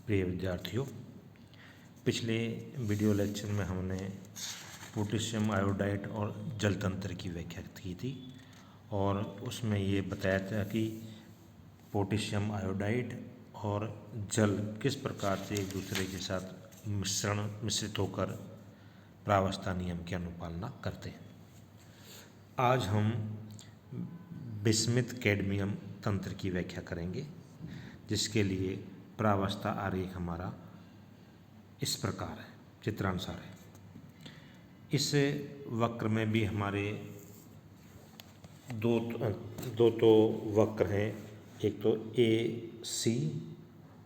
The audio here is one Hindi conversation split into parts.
प्रिय विद्यार्थियों, पिछले वीडियो लेक्चर में हमने पोटेशियम आयोडाइड और जल तंत्र की व्याख्या की थी और उसमें ये बताया था कि पोटेशियम आयोडाइड और जल किस प्रकार से एक दूसरे के साथ मिश्रित होकर प्रावस्था नियम की अनुपालना करते हैं। आज हम बिस्मिथ कैडमियम तंत्र की व्याख्या करेंगे, जिसके लिए प्रावस्था आरेख हमारा इस प्रकार है, चित्रानुसार है। इस वक्र में भी हमारे दो तो वक्र हैं, एक तो AC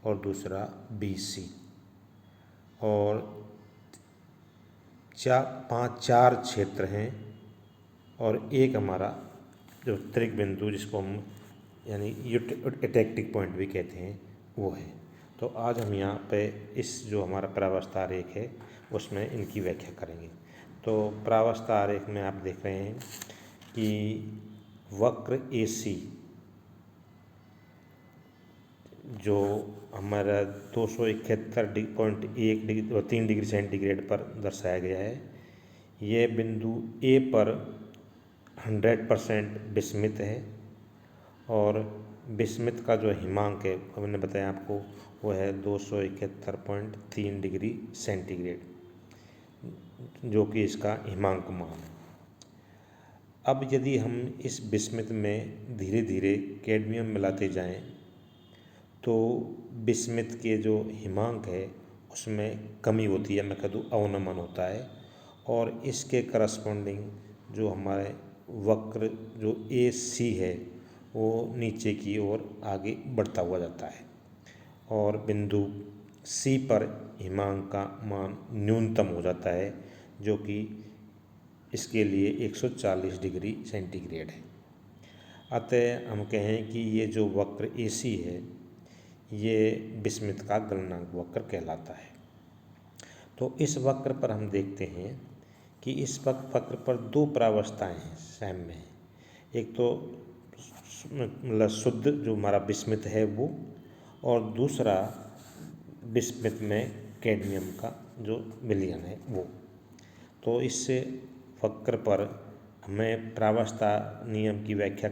और दूसरा BC, और चार क्षेत्र हैं और एक हमारा जो त्रिक बिंदु जिसको हम यानी एटेक्टिक पॉइंट भी कहते हैं वो है। तो आज हम यहाँ पे इस जो हमारा प्रावस्था आरेख है उसमें इनकी व्याख्या करेंगे। तो प्रावस्था आरेख में आप देख रहे हैं कि वक्र AC जो हमारा 271.1 डिग्री और 3 डिग्री सेंटीग्रेड पर दर्शाया गया है, ये बिंदु A पर 100% बिस्मित है और बिस्मित का जो हिमांक है हमने बताया आपको वो है 271.3 डिग्री सेंटीग्रेड, जो कि इसका हिमांक मान है। अब यदि हम इस बिस्मित में धीरे धीरे कैडमियम मिलाते जाएं तो बिस्मित के जो हिमांक है उसमें कमी होती है, मैं कह दूँ अवनमन होता है, और इसके करस्पॉन्डिंग जो हमारे वक्र जो AC है वो नीचे की ओर आगे बढ़ता हुआ जाता है और बिंदु C पर हिमांक का मान न्यूनतम हो जाता है, जो कि इसके लिए 140 डिग्री सेंटीग्रेड है। अतः हम कहें कि ये जो वक्र AC है ये बिस्मित का गलनांक वक्र कहलाता है। तो इस वक्र पर हम देखते हैं कि इस वक्र पर दो प्रावस्थाएं हैं, साम्य हैं। एक तो मतलब शुद्ध जो हमारा बिस्मित है वो, और दूसरा बिस्मित में कैडमियम का जो विलयन है वो। तो इस वक्र पर हमें प्रावस्था नियम की व्याख्या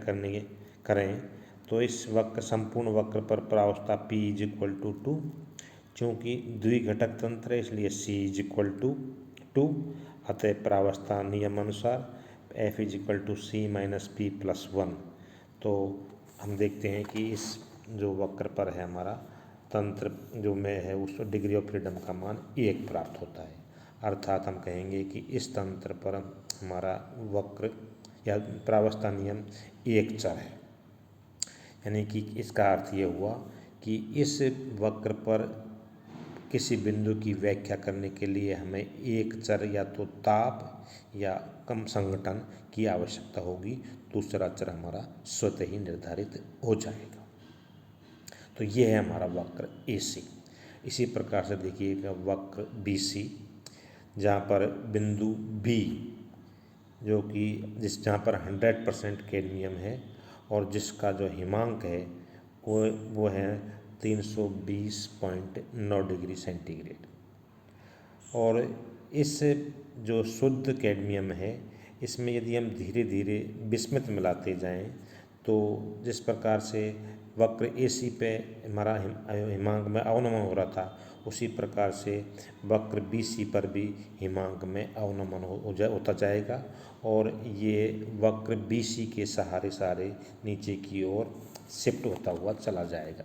करें तो इस वक्र संपूर्ण वक्र पर प्रावस्था P = 2, चूँकि द्विघटक तंत्र है इसलिए C = 2, अतः प्रावस्था नियम अनुसार F = C - P + 1। तो हम देखते हैं कि इस जो वक्र पर है हमारा तंत्र जो में है उस डिग्री ऑफ फ्रीडम का मान 1 प्राप्त होता है। अर्थात हम कहेंगे कि इस तंत्र पर हमारा वक्र या प्रावस्था नियम एक चर है, यानी कि इसका अर्थ ये हुआ कि इस वक्र पर किसी बिंदु की व्याख्या करने के लिए हमें एक चर या तो ताप या कम संघटन की आवश्यकता होगी, दूसरा चर हमारा स्वतः ही निर्धारित हो जाएगा। तो ये है हमारा वक्र AC। इसी प्रकार से देखिएगा वक्र BC, जहाँ पर बिंदु B जो कि जहाँ पर 100% कैडमियम है और जिसका जो हिमांक है वो है 320.9 डिग्री सेंटीग्रेड। और इस जो शुद्ध कैडमियम है इसमें यदि हम धीरे धीरे बिस्मित मिलाते जाएं तो जिस प्रकार से वक्र AC पे हमारा हिमांक में अवनमन हो रहा था, उसी प्रकार से वक्र BC पर भी हिमांक में अवनमन होता जाएगा और ये वक्र BC के सहारे नीचे की ओर शिफ्ट होता हुआ चला जाएगा।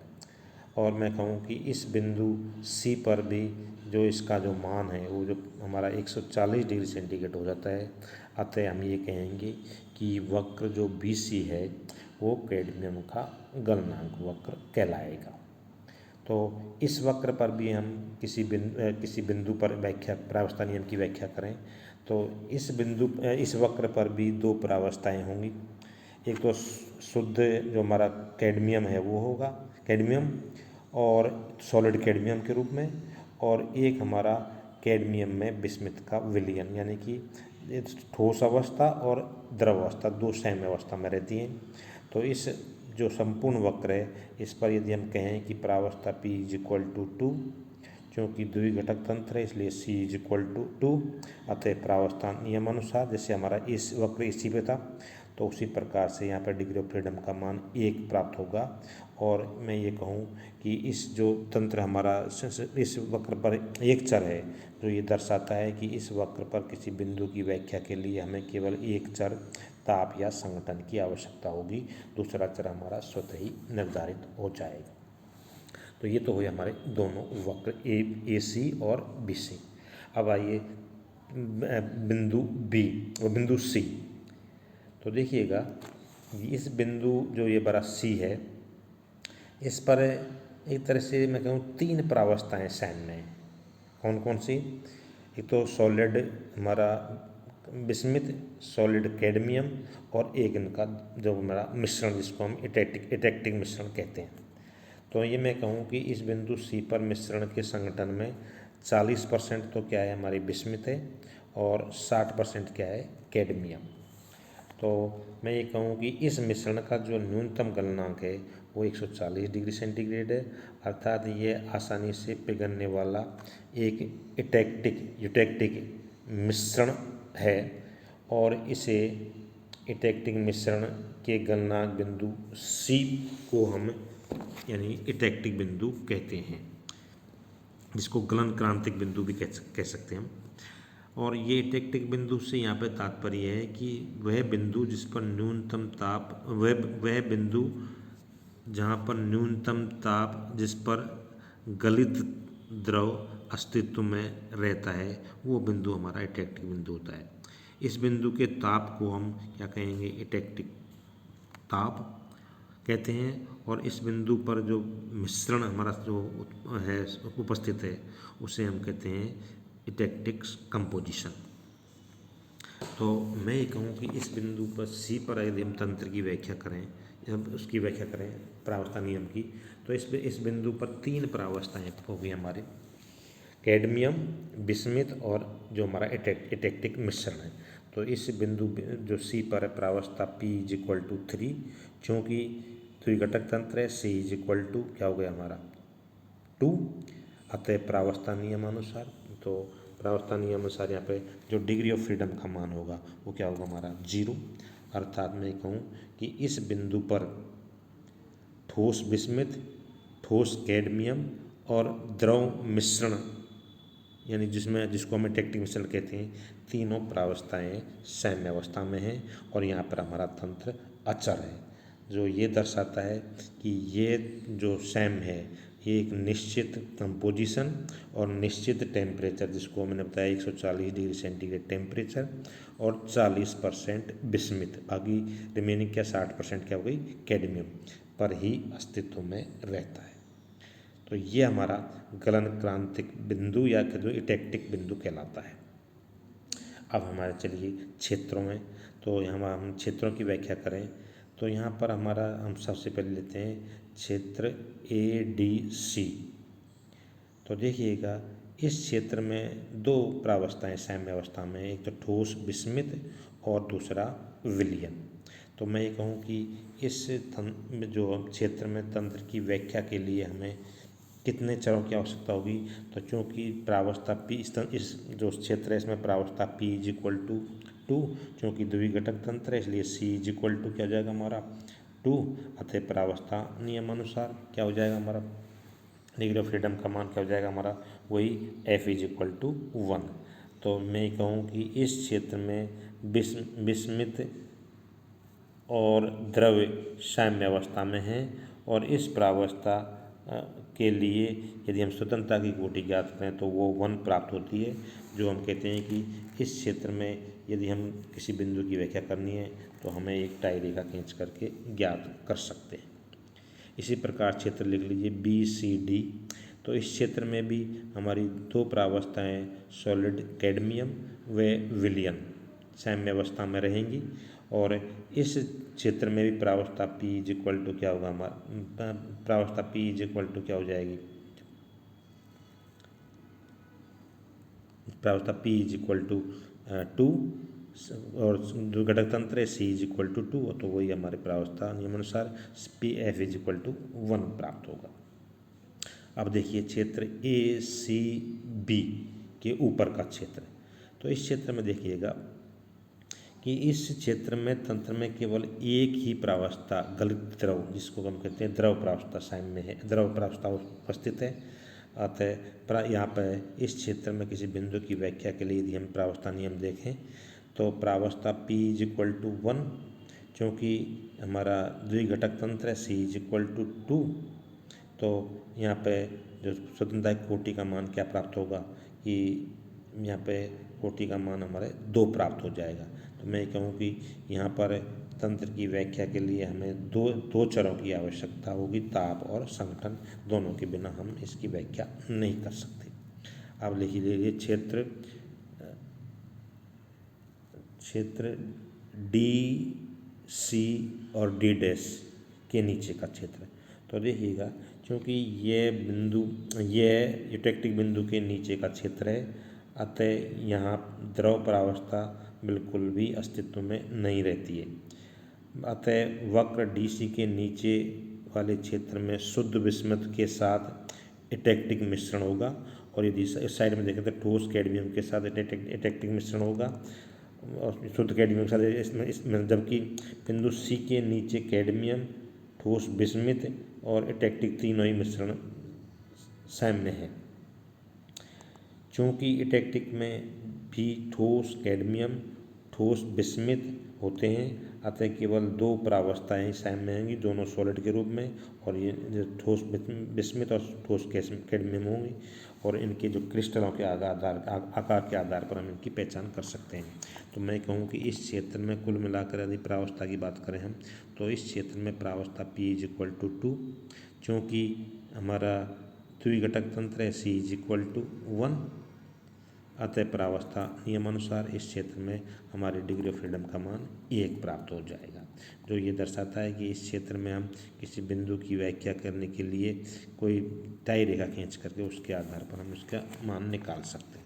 और मैं कहूँ कि इस बिंदु C पर भी जो इसका जो मान है वो जो हमारा 140 डिग्री सेंटीग्रेड हो जाता है। अतः हम ये कहेंगे कि वक्र जो BC है वो कैडमियम का गलनांक वक्र कहलाएगा। तो इस वक्र पर भी हम किसी बिंदु पर प्रावस्था नियम की व्याख्या करें तो इस वक्र पर भी दो प्रावस्थाएं होंगी। एक तो शुद्ध जो हमारा कैडमियम है वो होगा, कैडमियम और सॉलिड कैडमियम के रूप में, और एक हमारा कैडमियम में बिस्मित का विलयन, यानी कि ठोस अवस्था और द्रव अवस्था दो सेम अवस्था में रहती हैं। तो इस जो संपूर्ण वक्र है इस पर यदि हम कहें कि प्रावस्था P इज इक्वल टू 2, क्योंकि द्विघटक तंत्र है इसलिए C इज इक्वल टू 2, अतः प्रावस्था नियमानुसार जैसे हमारा इस वक्र इसी पे था तो उसी प्रकार से यहाँ पर डिग्री ऑफ फ्रीडम का मान 1 प्राप्त होगा। और मैं ये कहूँ कि इस जो तंत्र हमारा इस वक्र पर एक चर है, जो ये दर्शाता है कि इस वक्र पर किसी बिंदु की व्याख्या के लिए हमें केवल एक चर ताप या संघटन की आवश्यकता होगी, दूसरा चर हमारा स्वतः ही निर्धारित हो जाएगा। तो ये तो हुए हमारे दोनों वक्र ए सी और बी सी। अब आइए बिंदु बी और बिंदु सी। तो देखिएगा इस बिंदु जो ये बड़ा सी है इस पर एक तरह से मैं कहूँ 3 प्रावस्थाएं सामने हैं। कौन कौन सी? एक तो सॉलिड हमारा बिस्मिथ, सॉलिड कैडमियम और एक इनका जो हमारा मिश्रण जिसको हम इटेक्टिक मिश्रण कहते हैं। तो ये मैं कहूँ कि इस बिंदु सी पर मिश्रण के संगठन में 40% तो क्या है हमारी बिस्मिथ है और 60% क्या है कैडमियम। तो मैं ये कहूँ कि इस मिश्रण का जो न्यूनतम गलनांक है वो 140 डिग्री सेंटीग्रेड है, अर्थात ये आसानी से पिघलने वाला एक यूटेक्टिक मिश्रण है और इसे इटेक्टिक मिश्रण के गलनांक बिंदु सी को हम यानी इटेक्टिक बिंदु कहते हैं, जिसको गलन क्रांतिक बिंदु भी कह सकते हैं हम। और ये इटेक्टिक बिंदु से यहाँ पे तात्पर्य है कि वह बिंदु जिस पर न्यूनतम ताप वह बिंदु जहाँ पर न्यूनतम ताप जिस पर गलित द्रव अस्तित्व में रहता है वो बिंदु हमारा इटेक्टिक बिंदु होता है। इस बिंदु के ताप को हम क्या कहेंगे? इटेक्टिक ताप कहते हैं। और इस बिंदु पर जो मिश्रण हमारा जो है उपस्थित है उसे हम कहते हैं इटेक्टिक कंपोजिशन। तो मैं ये कहूँ कि इस बिंदु पर सी पर यदि हम तंत्र की व्याख्या करें, जब उसकी व्याख्या करें प्रावस्था नियम की, तो इस बिंदु पर 3 प्रावस्थाएं होगी हमारे, कैडमियम, बिस्मिथ और जो हमारा इटेक्टिक मिश्रण है। तो इस बिंदु जो सी पर है प्रावस्था P इज इक्वल टू 3, क्योंकि द्विघटक तंत्र है C इज इक्वल टू क्या हो गया हमारा 2, अतः प्रावस्था नियमानुसार। तो प्रावस्था नियमानुसार यहाँ पे जो डिग्री ऑफ फ्रीडम का मान होगा वो क्या होगा हमारा 0, अर्थात मैं कहूँ कि इस बिंदु पर ठोस बिस्मिथ, ठोस कैडमियम और द्रव मिश्रण यानी जिसको हम इटेक्टिक मिश्रण कहते हैं, तीनों प्रावस्थाएं सैम्य अवस्था में हैं और यहाँ पर हमारा तंत्र अचर है, जो ये दर्शाता है कि ये जो सैम है ये एक निश्चित कंपोजिशन और निश्चित टेम्परेचर, जिसको मैंने बताया 140 डिग्री सेंटीग्रेड टेम्परेचर और 40% बिस्मिथ, बाकी रिमेनिंग क्या 60% क्या हो गई कैडमियम पर ही अस्तित्व में रहता है। तो ये हमारा गलन क्रांतिक बिंदु या जो इटेक्टिक बिंदु कहलाता है। अब हमारे चलिए क्षेत्रों में, तो यहाँ हम क्षेत्रों की व्याख्या करें तो यहाँ पर हमारा हम सबसे पहले लेते हैं क्षेत्र ADC। तो देखिएगा इस क्षेत्र में 2 प्रावस्थाएं सैम्य अवस्था में, एक तो ठोस बिस्मिथ और दूसरा विलयन। तो मैं ये कहूँ कि इस जो क्षेत्र में तंत्र की व्याख्या के लिए हमें कितने चरों की आवश्यकता होगी? तो चूँकि प्रावस्था P इस जो क्षेत्र है इसमें प्रावस्था P इज इक्वल टू 2, क्योंकि द्विघटक तंत्र है इसलिए C इज इक्वल टू क्या हो जाएगा हमारा 2, अतः प्रावस्था नियमानुसार क्या हो जाएगा हमारा डिग्री ऑफ फ्रीडम का मान क्या हो जाएगा हमारा वही F इज इक्वल टू 1। तो मैं कहूँ कि इस क्षेत्र में बिस्मिथ और द्रव्य सैम्य अवस्था में हैं और इस प्रावस्था के लिए यदि हम स्वतंत्रता की कोटि ज्ञात करें तो वो 1 प्राप्त होती है, जो हम कहते हैं कि इस क्षेत्र में यदि हम किसी बिंदु की व्याख्या करनी है तो हमें एक टाई रेखा खींच करके ज्ञात कर सकते हैं। इसी प्रकार क्षेत्र लिख लीजिए BCD। तो इस क्षेत्र में भी हमारी 2 प्रावस्थाएं सॉलिड कैडमियम व विलयन सैम्य अवस्था में रहेंगी और इस क्षेत्र में भी प्रावस्था P इज इक्वल टू क्या होगा हमारा प्रावस्था P इज इक्वल टू क्या हो जाएगी प्रावस्था P इज इक्वल टू 2 और जो घटक तंत्र है सी इज इक्वल टू 2, तो वही हमारे प्रावस्था नियमानुसार P F is equal to 1 प्राप्त होगा। अब देखिए क्षेत्र ए सी बी के ऊपर का क्षेत्र, तो इस क्षेत्र में देखिएगा कि इस क्षेत्र में तंत्र में केवल एक ही प्रावस्था गलित द्रव, जिसको हम कहते हैं द्रव प्रावस्था साम्य है, द्रव प्रावस्था उपस्थित है। अतः यहाँ पर इस क्षेत्र में किसी बिंदु की व्याख्या के लिए यदि हम प्रावस्था नियम देखें तो प्रावस्था P इज इक्वल टू 1, क्योंकि हमारा द्विघटक तंत्र है C इज इक्वल टू 2, तो यहाँ पे जो स्वतंत्रता कोटि का मान क्या प्राप्त होगा कि यहाँ पे कोटि का मान हमारे 2 प्राप्त हो जाएगा। तो मैं कहूँ कि यहाँ पर तंत्र की व्याख्या के लिए हमें दो चरों की आवश्यकता होगी, ताप और संगठन, दोनों के बिना हम इसकी व्याख्या नहीं कर सकते। अब लिख लीजिए क्षेत्र डी सी और डी डैश के नीचे का क्षेत्र, तो देखिएगा क्योंकि ये यूटेक्टिक बिंदु के नीचे का क्षेत्र है, अतः यहाँ द्रव प्रावस्था बिल्कुल भी अस्तित्व में नहीं रहती है। अतः वक्र डीसी के नीचे वाले क्षेत्र में शुद्ध विस्मृत के साथ एटेक्टिक मिश्रण होगा, और यदि इस साइड में देखें तो ठोस कैडमियम के साथ एटेक्टिक मिश्रण होगा और शुद्ध कैडमियम के साथ इसमें, जबकि बिंदु सी के नीचे कैडमियम, ठोस विस्मित और एटेक्टिक तीनों ही मिश्रण साम्य है। चूँकि एटेक्टिक में भी ठोस कैडमियम, ठोस विस्मित होते हैं, अतः केवल 2 प्रावस्थाएं ही साम्य होंगी, दोनों सॉलिड के रूप में, और ये ठोस विस्मित और ठोस कैडमियम होंगी, और इनके जो क्रिस्टलों के आकार के आधार पर हम इनकी पहचान कर सकते हैं। तो मैं कहूँ कि इस क्षेत्र में कुल मिलाकर यदि प्रावस्था की बात करें हम, तो इस क्षेत्र में प्रावस्था P इज इक्वल टू 2, चूँकि हमारा द्विघटक तंत्र है C इज इक्वल टू 1, अतः प्रावस्था नियमानुसार इस क्षेत्र में हमारी डिग्री ऑफ फ्रीडम का मान 1 प्राप्त हो जाएगा, जो ये दर्शाता है कि इस क्षेत्र में हम किसी बिंदु की व्याख्या करने के लिए कोई टाई रेखा खींच करके उसके आधार पर हम उसका मान निकाल सकते हैं।